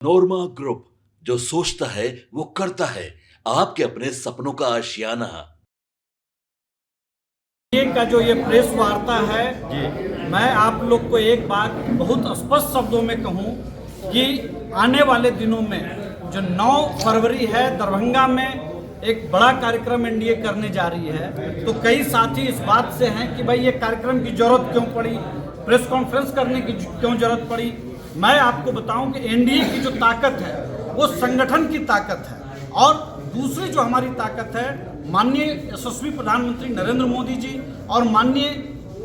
नोरमा group, जो सोचता है वो करता है। आपके अपने सपनों का आशियाना। का जो ये प्रेस वार्ता है, मैं आप लोग को एक बात बहुत स्पष्ट शब्दों में कहूं कि आने वाले दिनों में जो 9 फरवरी है, दरभंगा में एक बड़ा कार्यक्रम एनडीए करने जा रही है। तो कई साथी इस बात से हैं कि भाई ये कार्यक्रम की जरूरत क्यों पड़ी, प्रेस कॉन्फ्रेंस करने की क्यों जरूरत पड़ी। मैं आपको बताऊं कि एनडीए की जो ताकत है वो संगठन की ताकत है, और दूसरी जो हमारी ताकत है, माननीय यशस्वी प्रधानमंत्री नरेंद्र मोदी जी और माननीय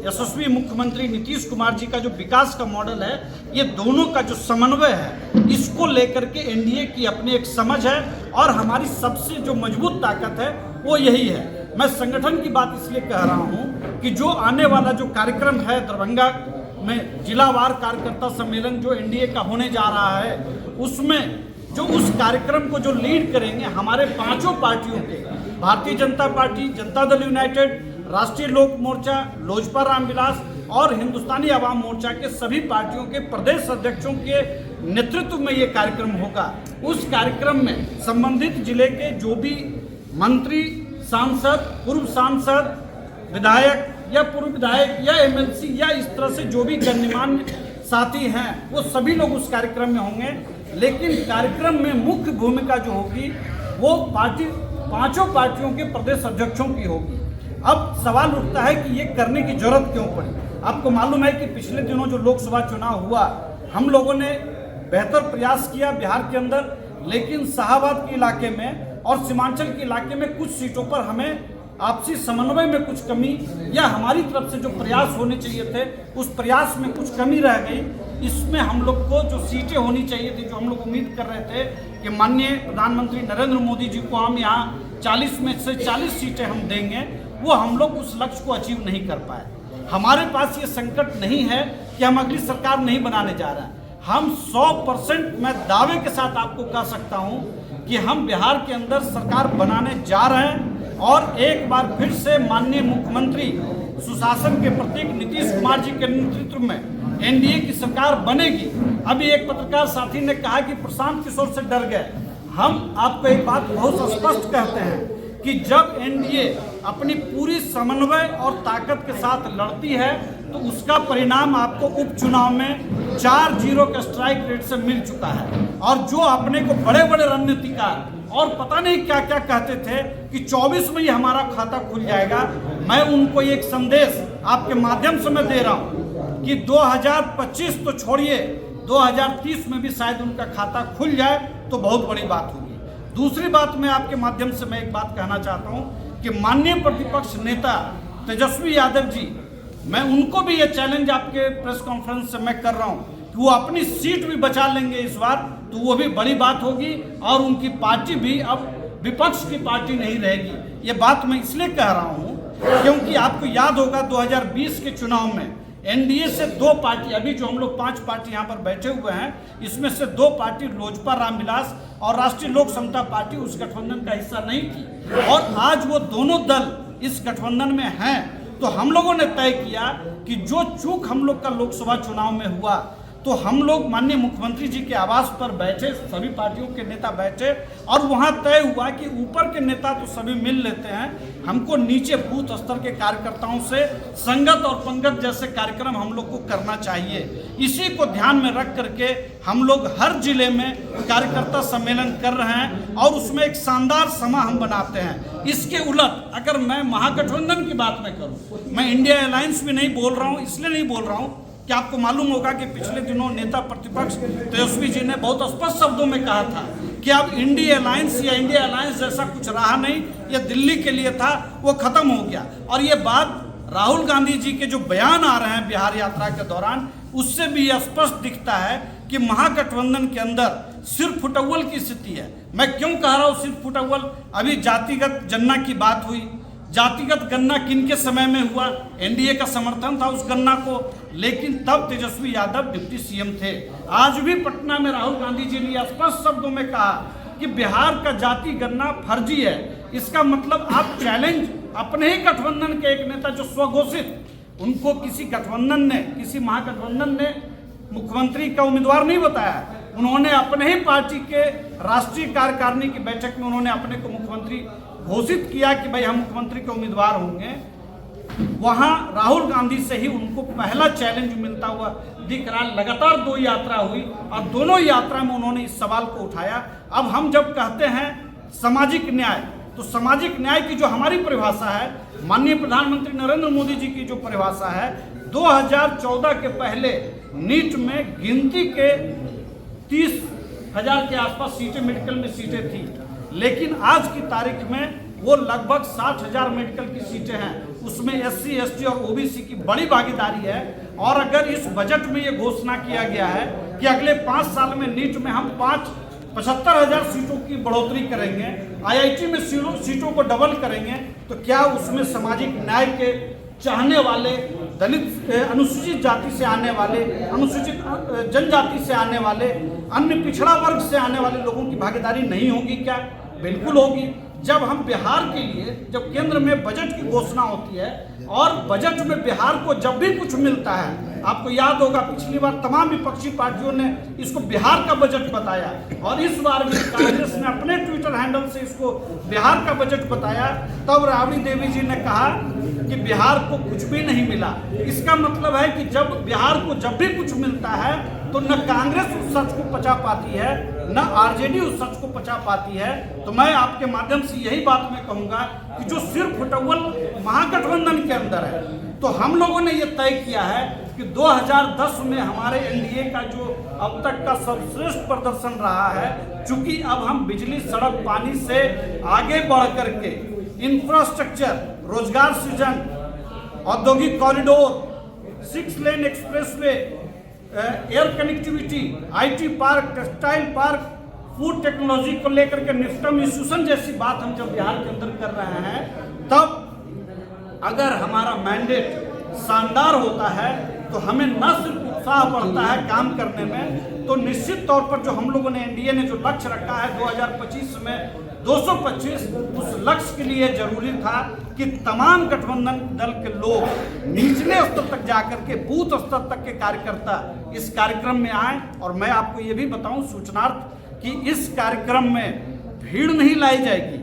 यशस्वी मुख्यमंत्री नीतीश कुमार जी का जो विकास का मॉडल है, ये दोनों का जो समन्वय है, इसको लेकर के एनडीए की अपनी एक समझ है। और हमारी सबसे जो मजबूत ताकत है वो यही है। मैं संगठन की बात इसलिए कह रहा हूँ कि जो आने वाला जो कार्यक्रम है दरभंगा में, जिलावार कार्यकर्ता सम्मेलन जो एनडीए का होने जा रहा है, उसमें जो उस कार्यक्रम को जो लीड करेंगे हमारे पांचों पार्टियों के, भारतीय जनता पार्टी, जनता दल यूनाइटेड, राष्ट्रीय लोक मोर्चा, लोजपा रामविलास और हिंदुस्तानी आवाम मोर्चा के सभी पार्टियों के प्रदेश अध्यक्षों के नेतृत्व में ये कार्यक्रम होगा। उस कार्यक्रम में संबंधित जिले के जो भी मंत्री, सांसद, पूर्व सांसद, विधायक या पूर्व विधायक या एमएलसी या इस तरह से जो भी गणमान्य साथी हैं, वो सभी लोग उस कार्यक्रम में होंगे। लेकिन कार्यक्रम में मुख्य भूमिका जो होगी वो पांचों पार्टियों के प्रदेश अध्यक्षों की होगी। अब सवाल उठता है कि ये करने की जरूरत क्यों पड़ी। आपको मालूम है कि पिछले दिनों जो लोकसभा चुनाव हुआ, हम लोगों ने बेहतर प्रयास किया बिहार के अंदर, लेकिन शाहाबाद के इलाके में और सीमांचल के इलाके में कुछ सीटों पर हमें आपसी समन्वय में कुछ कमी या हमारी तरफ से जो प्रयास होने चाहिए थे उस प्रयास में कुछ कमी रह गई। इसमें हम लोग को जो सीटें होनी चाहिए थी, जो हम लोग उम्मीद कर रहे थे कि माननीय प्रधानमंत्री नरेंद्र मोदी जी को हम यहाँ 40 में से 40 सीटें हम देंगे, वो हम लोग उस लक्ष्य को अचीव नहीं कर पाए। हमारे पास ये संकट नहीं है कि हम अगली सरकार नहीं बनाने जा रहे हैं। हम 100% मैं दावे के साथ आपको कह सकता हूँ कि हम बिहार के अंदर सरकार बनाने जा रहे हैं, और एक बार फिर से माननीय मुख्यमंत्री सुशासन के प्रतीक नीतीश कुमार जी के नेतृत्व में एनडीए की सरकार बनेगी। अभी एक पत्रकार साथी ने कहा कि प्रशांत किशोर से डर गए। हम आपको एक बात बहुत स्पष्ट कहते हैं कि जब एनडीए अपनी पूरी समन्वय और ताकत के साथ लड़ती है तो उसका परिणाम आपको उपचुनाव में 4-0 के स्ट्राइक रेट से मिल चुका है। और जो अपने को बड़े बड़े रणनीतिकार और पता नहीं क्या क्या कहते थे कि 24 में ही हमारा खाता खुल जाएगा, मैं उनको एक संदेश आपके माध्यम से मैं दे रहा हूं कि 2025 तो छोड़िए, 2030 में भी शायद उनका खाता खुल जाए तो बहुत बड़ी बात होगी। दूसरी बात, मैं आपके माध्यम से मैं एक बात कहना चाहता हूं कि माननीय प्रतिपक्ष नेता तेजस्वी यादव जी, मैं उनको भी ये चैलेंज आपके प्रेस कॉन्फ्रेंस से मैं कर रहा हूं कि वो अपनी सीट भी बचा लेंगे इस बार, तो वो भी बड़ी बात होगी और उनकी पार्टी भी अब विपक्ष की पार्टी नहीं रहेगी। ये बात मैं इसलिए कह रहा हूं क्योंकि आपको याद होगा 2020 के चुनाव में एनडीए से 2 पार्टी, अभी जो हम लोग 5 पार्टी यहाँ पर बैठे हुए हैं, इसमें से 2 पार्टी लोजपा रामविलास और राष्ट्रीय लोक समता पार्टी उस गठबंधन का हिस्सा नहीं थी, और आज वो दोनों दल इस गठबंधन में हैं। तो हम लोगों ने तय किया कि जो चूक हम लोग का लोकसभा चुनाव में हुआ, तो हम लोग माननीय मुख्यमंत्री जी के आवास पर बैठे, सभी पार्टियों के नेता बैठे, और वहां तय हुआ कि ऊपर के नेता तो सभी मिल लेते हैं, हमको नीचे बूथ स्तर के कार्यकर्ताओं से संगत और पंगत जैसे कार्यक्रम हम लोग को करना चाहिए। इसी को ध्यान में रख करके हम लोग हर जिले में कार्यकर्ता सम्मेलन कर रहे हैं और उसमें एक शानदार समा हम बनाते हैं। इसके उलट अगर मैं महागठबंधन की बात में करूँ, मैं इंडिया अलायंस भी नहीं बोल रहा हूँ, इसलिए नहीं बोल रहा हूँ कि आपको मालूम होगा कि पिछले दिनों नेता प्रतिपक्ष तेजस्वी जी ने बहुत स्पष्ट शब्दों में कहा था कि अब इंडिया अलायंस या इंडिया अलायंस जैसा कुछ रहा नहीं, ये दिल्ली के लिए था, वो खत्म हो गया। और ये बात राहुल गांधी जी के जो बयान आ रहे हैं बिहार यात्रा के दौरान, उससे भी स्पष्ट दिखता है कि महागठबंधन के अंदर सिर्फ फुटअव्वल की स्थिति है। मैं क्यों कह रहा हूँ सिर्फ फुटअव्वल? अभी जातिगत गणना की बात हुई, जातिगत गणना किन के समय में हुआ? एनडीए का समर्थन था उस गणना को, लेकिन तब तेजस्वी यादव डिप्टी सीएम थे। आज भी पटना में राहुल गांधी जी ने स्पष्ट शब्दों में कहा कि बिहार का जाति गणना फर्जी है। इसका मतलब आप चैलेंज अपने ही गठबंधन के एक नेता जो स्वघोषित, उनको किसी गठबंधन ने, किसी महागठबंधन ने मुख्यमंत्री का उम्मीदवार नहीं बताया, उन्होंने अपने ही पार्टी के राष्ट्रीय कार्यकारिणी की बैठक में उन्होंने अपने को मुख्यमंत्री घोषित किया कि भाई हम मुख्यमंत्री के उम्मीदवार होंगे। वहां राहुल गांधी से ही उनको पहला चैलेंज मिलता हुआ दिख रहा। लगातार 2 यात्रा हुई और दोनों यात्रा में उन्होंने इस सवाल को उठाया। अब हम जब कहते हैं सामाजिक न्याय, तो सामाजिक न्याय की जो हमारी परिभाषा है, माननीय प्रधानमंत्री नरेंद्र मोदी जी की जो परिभाषा है, 2014 के पहले नीट में गिनती के 30,000 के आसपास सीटें मेडिकल में सीटें थी, लेकिन आज की तारीख में वो लगभग 60,000 मेडिकल की सीटें हैं। उसमें SC, ST और OBC की बड़ी भागीदारी है। और अगर इस बजट में ये घोषणा किया गया है कि अगले 5 साल में नीट में हम 75,000 सीटों की बढ़ोतरी करेंगे, IIT में सीटों को डबल करेंगे, तो क्या उसमें सामाजिक न्याय के चाहने वाले, दलित, अनुसूचित जाति से आने वाले, अनुसूचित जनजाति से आने वाले, अन्य पिछड़ा वर्ग से आने वाले लोगों की भागीदारी नहीं होगी क्या? बिल्कुल होगी। जब हम बिहार के लिए, जब केंद्र में बजट की घोषणा होती है और बजट में बिहार को जब भी कुछ मिलता है, आपको याद होगा पिछली बार तमाम विपक्षी पार्टियों ने इसको बिहार का बजट बताया और इस बार भी कांग्रेस ने अपने ट्विटर हैंडल से इसको बिहार का बजट बताया। तब राबड़ी देवी जी ने कहा कि बिहार को कुछ भी नहीं मिला। इसका मतलब है कि जब बिहार को जब भी कुछ मिलता है तो न कांग्रेस उस सच को पचा पाती है, न RJD उस सच को पचा पाती है। तो मैं आपके माध्यम से यही बात मैं कहूँगा कि जो सिर्फ फुटबॉल महागठबंधन के अंदर है, तो हम लोगों ने ये तय किया है कि 2010 में हमारे NDA का जो अब तक का सर्वश्रेष्ठ प्रदर्शन रहा है, चूंकि अब हम बिजली, सड़क, पानी से आगे बढ़ करके इंफ्रास्ट्रक्चर, रोजगार सृजन, औद्योगिक corridor, 6 lane expressway, air connectivity, IT park, textile park, food technology को लेकर के निफ्टम इंस्टीट्यूशन जैसी बात हम जब बिहार के अंदर कर रहे हैं, तब अगर हमारा मैंडेट शानदार होता है तो हमें न सिर्फ उत्साह बढ़ता है काम करने में, तो निश्चित तौर पर जो हम लोगों ने NDA ने जो लक्ष्य रखा है 2025 में 225, उस लक्ष्य के लिए जरूरी था कि तमाम गठबंधन दल के लोग निचले स्तर तक जाकर के बूथ स्तर तक के कार्यकर्ता इस कार्यक्रम में आए। और मैं आपको ये भी बताऊं सूचनार्थ कि इस कार्यक्रम में भीड़ नहीं लाई जाएगी।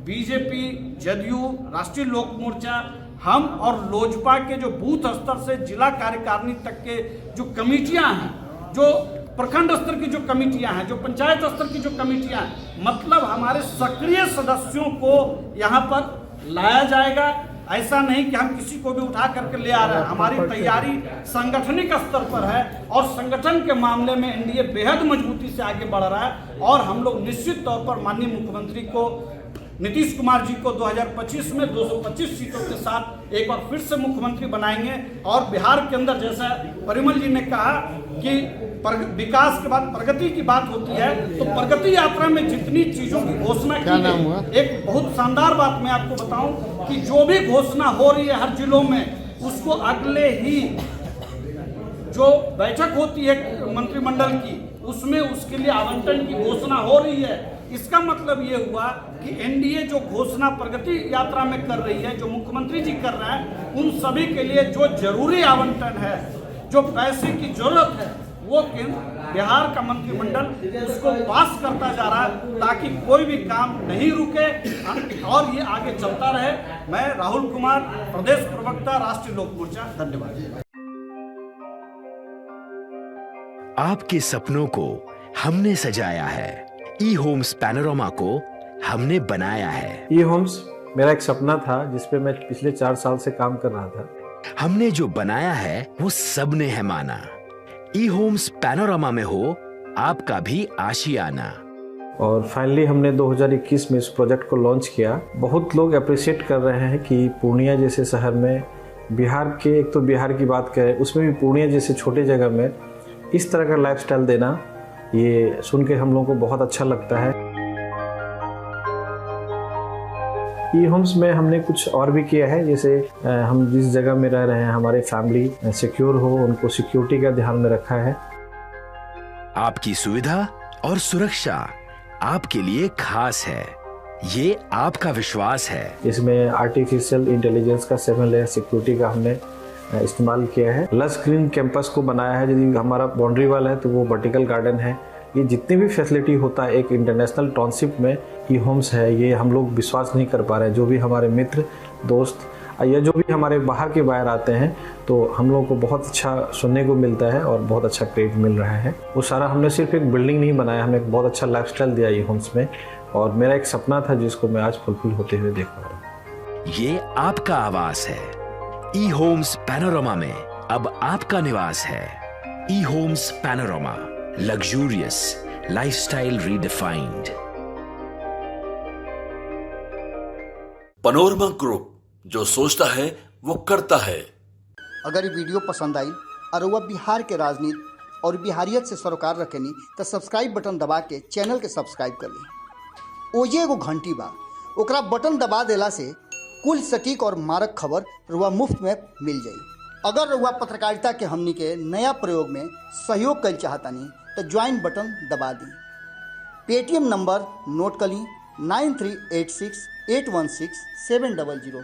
BJP, JDU, राष्ट्रीय लोक मोर्चा, हम और लोजपा के जो बूथ स्तर से जिला कार्यकारिणी तक के जो कमेटियां हैं, जो प्रखंड स्तर की जो कमेटियां हैं, जो पंचायत स्तर की जो कमेटियां हैं, मतलब हमारे सक्रिय सदस्यों को यहाँ पर लाया जाएगा। ऐसा नहीं कि हम किसी को भी उठा करके ले आ रहे हैं। हमारी तैयारी सांगठनिक स्तर पर है और संगठन के मामले में NDA बेहद मजबूती से आगे बढ़ रहा है। और हम लोग निश्चित तौर पर माननीय मुख्यमंत्री को, नीतीश कुमार जी को 2025 में 225 सीटों के साथ एक बार फिर से मुख्यमंत्री बनाएंगे। और बिहार के अंदर, जैसा परिमल जी ने कहा कि विकास के बाद प्रगति की बात होती है, तो प्रगति यात्रा में जितनी चीजों की घोषणा की गई, एक बहुत शानदार बात मैं आपको बताऊं कि जो भी घोषणा हो रही है हर जिलों में, उसको अगले ही जो बैठक होती है मंत्रिमंडल की, उसमें उसके लिए आवंटन की घोषणा हो रही है। इसका मतलब ये हुआ कि NDA जो घोषणा प्रगति यात्रा में कर रही है, जो मुख्यमंत्री जी कर रहे हैं, उन सभी के लिए जो जरूरी आवंटन है, जो पैसे की जरूरत है, वो केंद्र बिहार का मंत्रिमंडल उसको पास करता जा रहा है, ताकि कोई भी काम नहीं रुके और ये आगे चलता रहे। मैं राहुल कुमार, प्रदेश प्रवक्ता, राष्ट्रीय लोक मोर्चा, धन्यवाद। आपके सपनों को हमने सजाया है, E-होम्स पैनोरमा को हमने बनाया है। E-होम्स मेरा एक सपना था जिसपे मैं पिछले 4 साल से काम कर रहा था। हमने जो बनाया है वो सबने है माना। E-होम्स पैनोरमा में हो आपका भी आशियाना। और फाइनली हमने 2021 में इस प्रोजेक्ट को लॉन्च किया। बहुत लोग अप्रिशिएट कर रहे हैं कि पूर्णिया जैसे शहर में, बिहार के, एक तो बिहार की बात करें उसमें भी पूर्णिया जैसे छोटे जगह में इस तरह का लाइफस्टाइल देना, ये सुन के हम लोगों को बहुत अच्छा लगता है। E-होम्स में हमने कुछ और भी किया है, जैसे हम जिस जगह में रह रहे हैं हमारे फैमिली सिक्योर हो, उनको सिक्योरिटी का ध्यान में रखा है। आपकी सुविधा और सुरक्षा आपके लिए खास है, ये आपका विश्वास है। इसमें आर्टिफिशियल इंटेलिजेंस का 7 लेयर सिक्योरिटी का हमने इस्तेमाल किया है। लश ग्रीन कैंपस को बनाया है। यदि हमारा बाउंड्री वाल है तो वो वर्टिकल गार्डन है, ये जितनी भी फैसिलिटी होता है एक इंटरनेशनल टाउनशिप में ई होम्स है, ये हम लोग विश्वास नहीं कर पा रहे हैं। जो भी हमारे मित्र दोस्त या जो भी हमारे बाहर के बाहर आते हैं तो हम लोगों को बहुत अच्छा सुनने को मिलता है और बहुत अच्छा क्रेडिट मिल रहा है। वो सारा हमने सिर्फ एक बिल्डिंग नहीं बनाया, हमें एक बहुत अच्छा लाइफस्टाइल दिया ई होम्स में, और मेरा एक सपना था जिसको मैं आज फुलफिल होते हुए देख पा रहा हूँ। ये आपका आवास है। ई होम्स पैनोरामा में अब आपका निवास है। E Homes Panorama, luxurious lifestyle redefined. Panorama group, जो सोचता है वो करता है। अगर ये वीडियो पसंद आई और वह बिहार के राजनीति और बिहारियत से सरोकार रखेनी तो सब्सक्राइब बटन दबा के चैनल के सब्सक्राइब कर ली। ओजे एगो घंटी बा, ओकरा बटन दबा देला से कुल सटीक और मारक खबर रुआ मुफ्त में मिल जाई। अगर रुआ पत्रकारिता के हमनी के नया प्रयोग में सहयोग कर चाहतानी तो ज्वाइन बटन दबा दी। पेटीएम नंबर नोट कर ली 9386816700।